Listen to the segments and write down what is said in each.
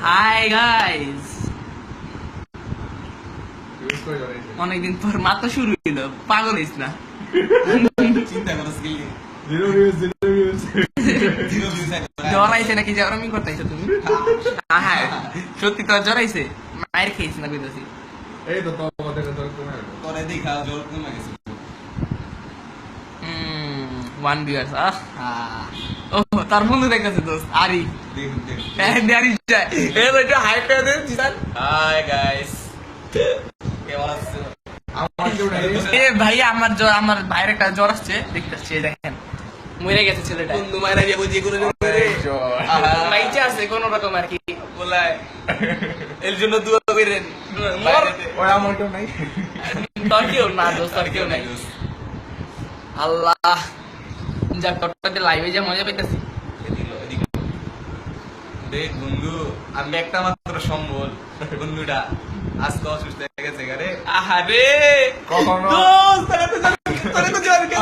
Hi guys, অনেকদিন পর মাত্র শুরু হইল, পাগল হইস না। চিন্তা করো স্কিল জড়াইছে নাকি জড়ামি করতেছো তুমি? হ্যাঁ সত্যি তো জড়াইছে, মায়ের খেয়েছি না কইতাছি। এই তো তোমাদের তোর কমে গেল করে দেখা জোর কমে গেছে। ওয়ান ভিউয়ার্স ও তার বন্ধু দেখতেছে দোস্ত আরি দেখুন দেখুন আরি যায় এ তো একটু হাই করে দে জিসান। হাই গাইস, কেমন আছো? আমার কেউ নাই এ ভাই আমার আমার ভাইয়ের একটা জ্বর আসছে, দেখতেছি দেখেন মরে গেছে ছেলেটা। বন্ধু মাইরা দিয়ে বুঝি করে দেব রে। বাইচে আছে কোন রকম আর কি বলাই এর জন্য দোয়া করেন। ওই আমার কেউ নাই তোর কেউ না দোস্ত, তোর কেউ নাই। আল্লাহ যাক তোরটাতে লাইভে যা মজা পাইতাছি। দেখ বন্ধু, আমি একটা মাত্র সম্বল বন্ধুটা আজকে অসুস্থ হয়ে গেছে গারে। আহারে কখনো দোস্ত তোরা তো জানকে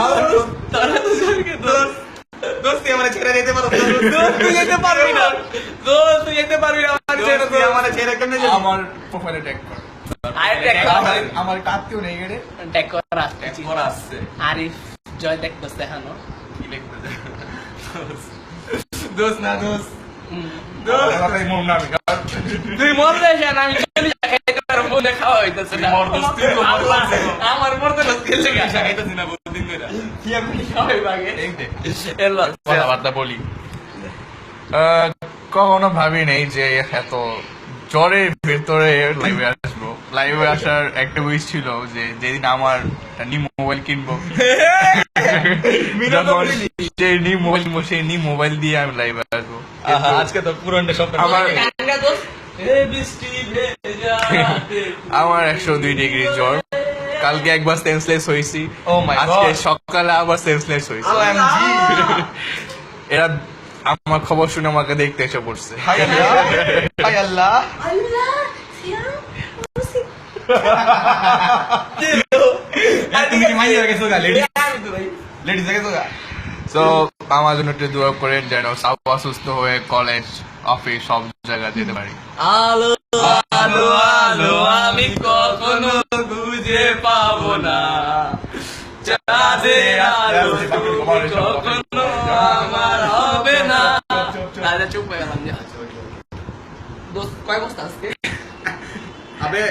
দোস্ত দোস্ত তুই আমারে ছেড়ে যেতে পারো? দোস্ত তুই যেতে পারবি না, দোস্ত তুই যেতে পারবি না, আমার ছেড়ে তুই আমারে ছেড়ে কেমনে যাবি? আমার প্রোফাইলে ট্যাগ কর আরে ট্যাগ কর, আমার কাজ কেউ নেই গেরে ট্যাগ কর আসছে পড়া আসছে আরিফ জয় দেখতেছে দেখানো। কি লিখতে যা দোস্ত না দোস্ত কথাই মন না আমি তুই মরলে না আমি চলে যাই, খাইতে পারবো না, খাওয়া হইতাছে না। মর দোস্ত, তুই তো মর দোস্ত। আমার মরতে না খেলে গেছে খাইতেছি না বহুদিন ধরে। কি আমি খাওয়াই ভাগে এই দেখ এলো কথাবার্তা বলি কখনো ভাবি নেই যে এত জ্বরের ভেতরে লাইভে আসবো। লাইভে আসার একটা উইশ ছিল যে যেদিন আমার নিউ মোবাইল কিনবো, যখন সেই নিউ মোবাইল কিনবো সেই নিউ মোবাইল দিয়ে আমি লাইভে আসবো। আজকে তো পুরনটা সব আমার গাঙ্গা দোস্ত এই বৃষ্টি ভেজা রাতে। আমার 102 ডিগ্রি জ্বর, কালকে একবার সেন্সলেস হয়েছি, Oh my আজকে God. সকালে আবার সেন্সলেস হয়েছি। OMG এরা আমার খবর শুনে আমাকে দেখতে এসে পড়ছে। হাই আল্লাহ হাই আল্লাহ তুমি কি মাইয়া গেছো গা লেডিস গেছো গা? তো আমার জন্য একটু দোয়া করেন যেন সব অসুস্থ হয়ে কলেজ অফিস সব জায়গায় যেতে পারি। আলো আলো আলো আমি কখনো খুঁজে পাবো না, চাঁদের আলো তুমি কখনো আমার হবে না। আরে চুপ হয়ে গেলাম যা। দোস্ত কয় বস্তা আজকে? আবে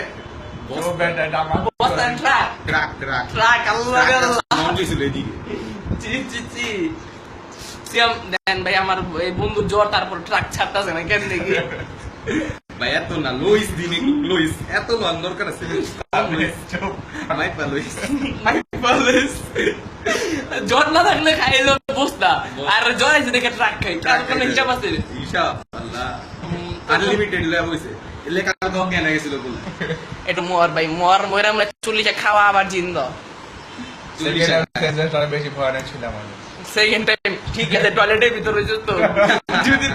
বস্তা ট্রাক ক্রাক ক্রাক ট্রাক আল্লাহ আল্লাহ মন দিছিল এদিকে। চি চি চি সিয়াম দেন ভাই আমার এই বন্ধু জ্বর, তারপর ট্রাক ছাড়তাছে না কেন দেখি। ভাই এত না লুইস দিনে লুইস এত লন দরকার আছে মাইক পা লুইস জ্বর না থাকলে খাইলো বস্তা, আর জ্বর আছে দেখে ট্রাক খাই, তার কোনো হিসাব আছে? হিসাব আল্লাহ আনলিমিটেড লেভেল হইছে লেখা তো কেন গেছিল বল। এটা মর ভাই মর মরে আমরা 40 খাওয়া আবার জিন্দ। বেশি ভয়ানক ছিল আমার। সেকেন্ড টাইম ঠিক আছে, টয়লেটের ভিতরে হইছো তো যদি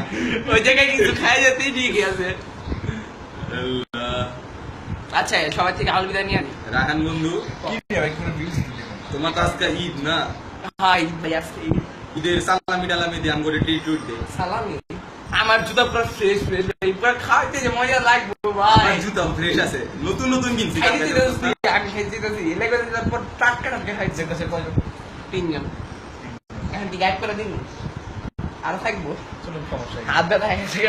ওই জায়গায় কিছু খাই যেতে ঠিক আছে। আল্লাহ আচ্ছা সবাই থেকে আলবিদা নিয়ে আনি। রাহান বন্ধু, কি রে ভাই কোনো ভিউজ দিলি না? তোমার তো আজকে ঈদ না, হাই ভাই আজকে ঈদের সালামি টালামি দিয়ে আমগরে ট্রিট টুট দে। সালামি। আমার জুতা পুরো ফ্রেশ ফ্রেশ ভাই, পুরো খাইতে যে মজা লাগবে আমার ভাই। জুতা ফ্রেশ আছে, নতুন নতুন কিনছি। খাইতে দিতেছি আমি খাইতে দিতেছি এলাকা তারপর টাটকা টাটকা খাইতে কাছে কয়জন? 3 জন। এখন কি গাইড করে দিন আর থাকবো? চলো সমস্যা নেই। হাত ব্যথা হয়ে গেছে।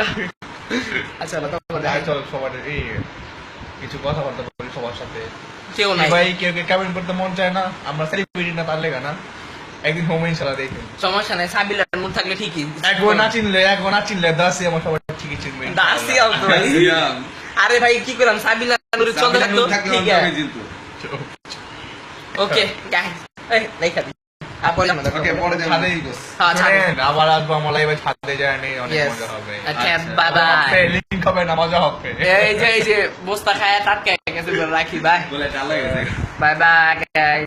আচ্ছা না তো যাই চল সবার এই কিছু কথাবার্তা বলি সবার সাথে। কেউ নাই ভাই কেউ কেমন করতে মন চায় না, আমরা সেলিব্রিটি না তার লেগা না, একদিন হোম ইনশাল্লাহ দেখবেন। সমস্যা নাই, সাবিলার মুড থাকলে ঠিকই। একবার না চিনলে দাসি আমার সবাই ঠিকই চিনবে। দাসি আলতো ভাই। আরে ভাই কি করলাম, সাবিলা নুরের চন্দ্র থাকতো ঠিক আছে। ওকে গাইস এই লেখা দি আপন আমাদের ওকে পরে দেব। ছাদেই দোস। হ্যাঁ, ছাদে। আবার আসবো আমার লাইভে ছাদে যায় নেই, অনেক Yes. মজা হবে। Okay bye bye. লিংক হবে না, মজা হবে। এই যে বস্তা খায়া টাটকা গেছে রাখি বাই বলে চালা গেছে। Bye bye guys.